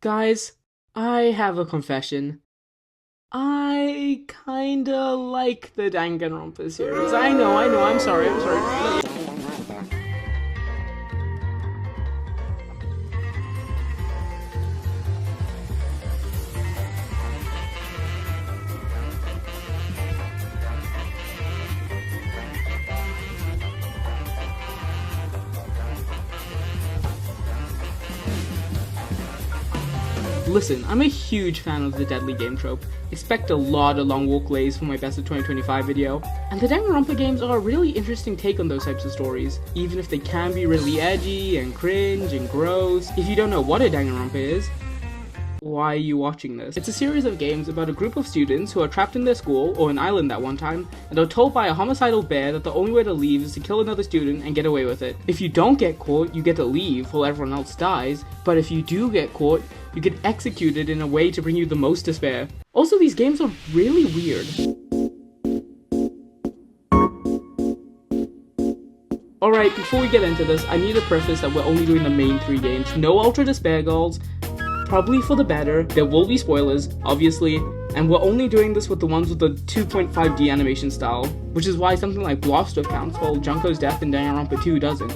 Guys, I have a confession. I kinda like the Danganronpa series. I know, I'm sorry. Listen, I'm a huge fan of the deadly game trope. Expect a lot of long walkways for my best of 2025 video. And the Danganronpa games are a really interesting take on those types of stories, even if they can be really edgy and cringe and gross. If you don't know what a Danganronpa is, why are you watching this? It's a series of games about a group of students who are trapped in their school, or an island at one time, and are told by a homicidal bear that the only way to leave is to kill another student and get away with it. If you don't get caught, you get to leave while everyone else dies, but if you do get caught, you get executed in a way to bring you the most despair. Also, these games are really weird. Alright, before we get into this, I need to preface that we're only doing the main 3 games. No Ultra Despair Girls, probably for the better. There will be spoilers, obviously, and we're only doing this with the ones with the 2.5D animation style, which is why something like Blaster counts while Junko's death in Danganronpa 2 doesn't.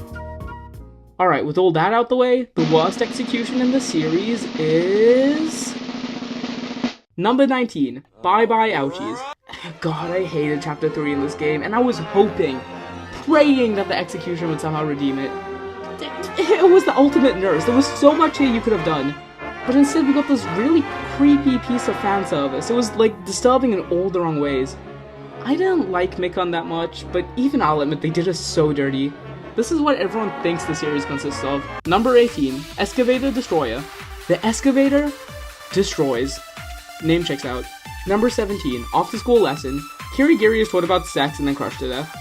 Alright, with all that out the way, the worst execution in the series is... Number 19, Bye Bye Ouchies. God, I hated Chapter 3 in this game, and I was hoping, praying that the execution would somehow redeem it. It was the ultimate nurse. There was so much here you could have done. But instead we got this really creepy piece of fan service. It was like disturbing in all the wrong ways. I didn't like Mikon that much, but even I'll admit they did us so dirty. This is what everyone thinks the series consists of. Number 18, Excavator Destroyer. The excavator destroys. Name checks out. Number 17, After School Lesson. Kirigiri is taught about sex and then crushed to death.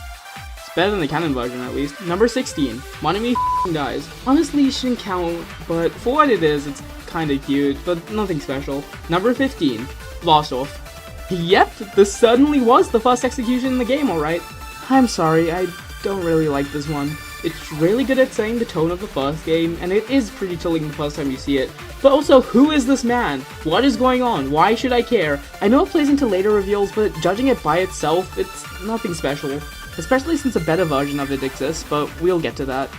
It's better than the canon version at least. Number 16, Monami dies. Honestly, it shouldn't count, but for what it is, it's kinda cute, but nothing special. Number 15, Blast Off. Yep, this certainly was the first execution in the game, alright. I'm sorry, I don't really like this one. It's really good at setting the tone of the first game, and it is pretty chilling the first time you see it. But also, who is this man? What is going on? Why should I care? I know it plays into later reveals, but judging it by itself, it's nothing special. Especially since a better version of it exists, but we'll get to that.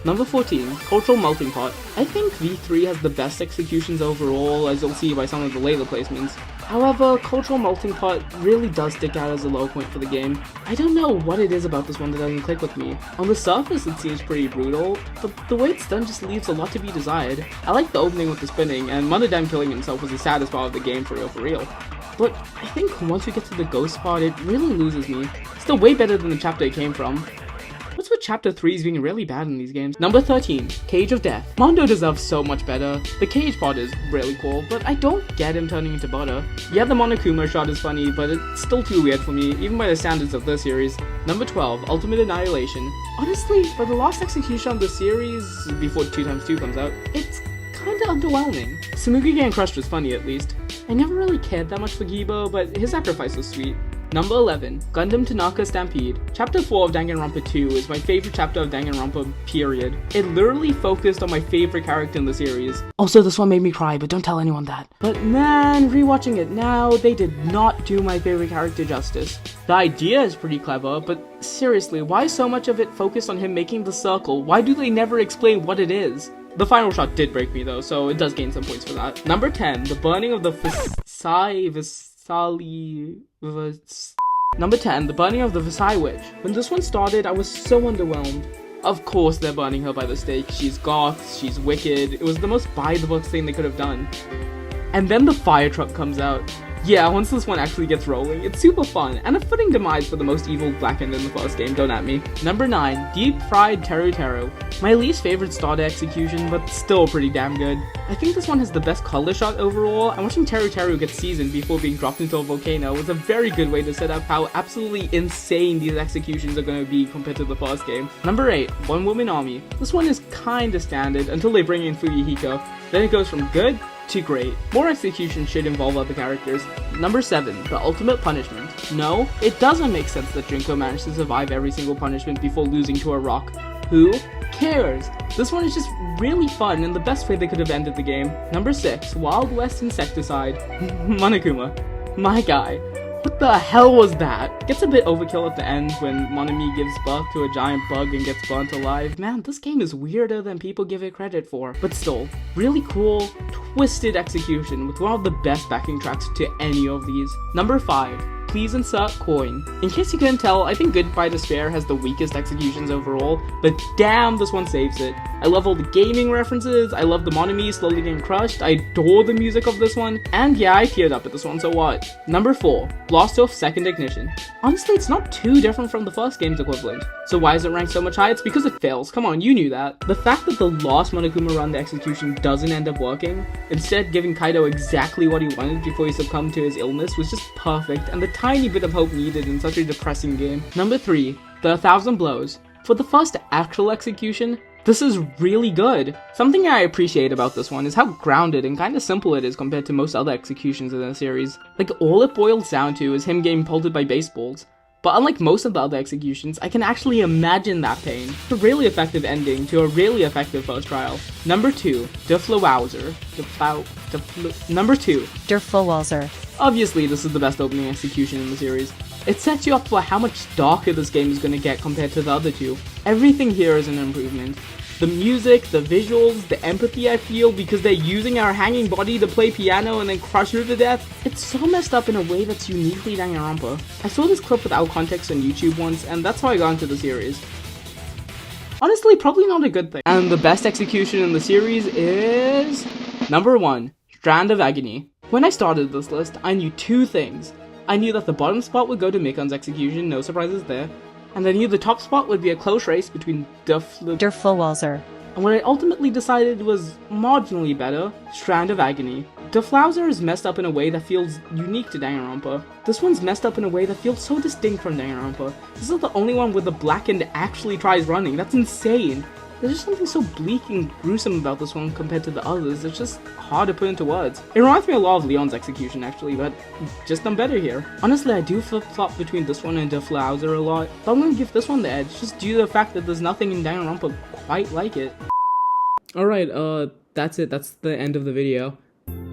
Number 14, Cultural Melting Pot. I think V3 has the best executions overall, as you'll see by some of the later placements. However, Cultural Melting Pot really does stick out as a low point for the game. I don't know what it is about this one that doesn't click with me. On the surface it seems pretty brutal, but the way it's done just leaves a lot to be desired. I like the opening with the spinning, and Monodam killing himself was the saddest part of the game for real. But I think once we get to the ghost part, it really loses me. Still way better than the chapter it came from. What's with Chapter 3's being really bad in these games? Number 13, Cage of Death. Mondo deserves so much better. The cage part is really cool, but I don't get him turning into butter. Yeah, the Monokuma shot is funny, but it's still too weird for me, even by the standards of this series. Number 12, Ultimate Annihilation. Honestly, for the last execution of the series, before 2x2 comes out, it's kinda underwhelming. Samugi getting crushed was funny at least. I never really cared that much for Gibo, but his sacrifice was sweet. Number 11, Gundam Tanaka Stampede. Chapter 4 of Danganronpa 2 is my favorite chapter of Danganronpa, period. It literally focused on my favorite character in the series. Also, this one made me cry, but don't tell anyone that. But man, rewatching it now, they did not do my favorite character justice. The idea is pretty clever, but seriously, why is so much of it focused on him making the circle? Why do they never explain what it is? The final shot did break me though, so it does gain some points for that. Number 10, the burning of the Number 10, the burning of the Versailles Witch. When this one started, I was so underwhelmed. Of course they're burning her by the stake. She's goth, she's wicked. It was the most by-the-book thing they could have done. And then the fire truck comes out. Yeah, once this one actually gets rolling, it's super fun, and a fitting demise for the most evil Blackened in the first game, don't at me. Number 9, Deep Fried Teru Teru. My least favorite starter execution, but still pretty damn good. I think this one has the best color shot overall, and watching Teru Teru get seasoned before being dropped into a volcano was a very good way to set up how absolutely insane these executions are going to be compared to the first game. Number 8, One Woman Army. This one is kinda standard until they bring in Fuyuhiko, then it goes from good to great. More execution should involve other characters. Number 7, The Ultimate Punishment. No, it doesn't make sense that Junko managed to survive every single punishment before losing to a rock. who cares? This one is just really fun and the best way they could have ended the game. Number 6, Wild West Insecticide. Monokuma. My guy. What the hell was that? Gets a bit overkill at the end when Monami gives birth to a giant bug and gets burnt alive. Man, this game is weirder than people give it credit for. But still, really cool, twisted execution with one of the best backing tracks to any of these. Number 5. Please insert coin. In case you couldn't tell, I think Goodbye Despair has the weakest executions overall, but damn, this one saves it. I love all the gaming references, I love the Monami slowly getting crushed, I adore the music of this one, and yeah, I teared up at this one, so what? Number 4, Blast Off Second Ignition. Honestly, it's not too different from the first game's equivalent. So why is it ranked so much higher? It's because it fails. Come on, you knew that. The fact that the last Monokuma run the execution doesn't end up working, instead giving Kaido exactly what he wanted before he succumbed to his illness was just perfect, and the tiny bit of hope needed in such a depressing game. Number 3, The 1000 Blows. For the first actual execution, this is really good. Something I appreciate about this one is how grounded and kinda simple it is compared to most other executions in the series. Like, all it boils down to is him getting pelted by baseballs. But unlike most of the other executions, I can actually imagine that pain. It's a really effective ending to a really effective first trial. Number 2, Der Flowhauser. Number 2, Der Flowhauser. Obviously, this is the best opening execution in the series. It sets you up for how much darker this game is going to get compared to the other two. Everything here is an improvement. The music, the visuals, the empathy I feel because they're using our hanging body to play piano and then crush her to death. It's so messed up in a way that's uniquely Danganronpa. I saw this clip without context on YouTube once, and that's how I got into the series. Honestly, probably not a good thing. And the best execution in the series is... Number 1, Strand of Agony. When I started this list, I knew two things. I knew that the bottom spot would go to Mikon's execution, no surprises there, and I knew the top spot would be a close race between Der Flowhauser. And what I ultimately decided was marginally better, Strand of Agony. Der Flowhauser is messed up in a way that feels unique to Danganronpa. This one's messed up in a way that feels so distinct from Danganronpa. This is the only one where the Blackened actually tries running, that's insane. There's just something so bleak and gruesome about this one compared to the others, it's just hard to put into words. It reminds me a lot of Leon's execution actually, but just done better here. Honestly, I do flip-flop between this one and Der Flowhauser a lot, but I'm gonna give this one the edge, just due to the fact that there's nothing in Danganronpa quite like it. Alright, that's it, that's the end of the video.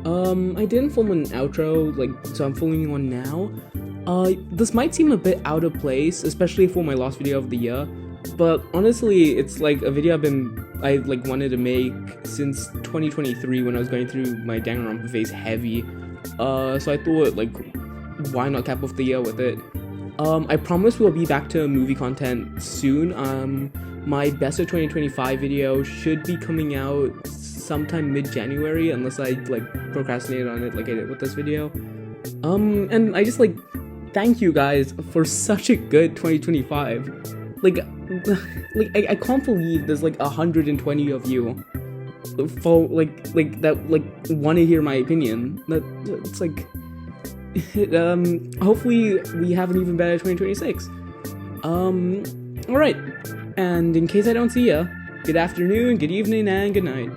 I didn't film an outro, so I'm filming one now. This might seem a bit out of place, especially for my last video of the year. But honestly, it's like a video I wanted to make since 2023 when I was going through my Danganronpa phase heavy. So I thought, why not cap off the year with it? I promise we'll be back to movie content soon. My best of 2025 video should be coming out sometime mid-January, unless I procrastinate on it like I did with this video. And I just thank you guys for such a good 2025. I can't believe there's 120 of you for that want to hear my opinion. It's hopefully we have an even better 2026. Alright, and in case I don't see ya, good afternoon, good evening, and good night.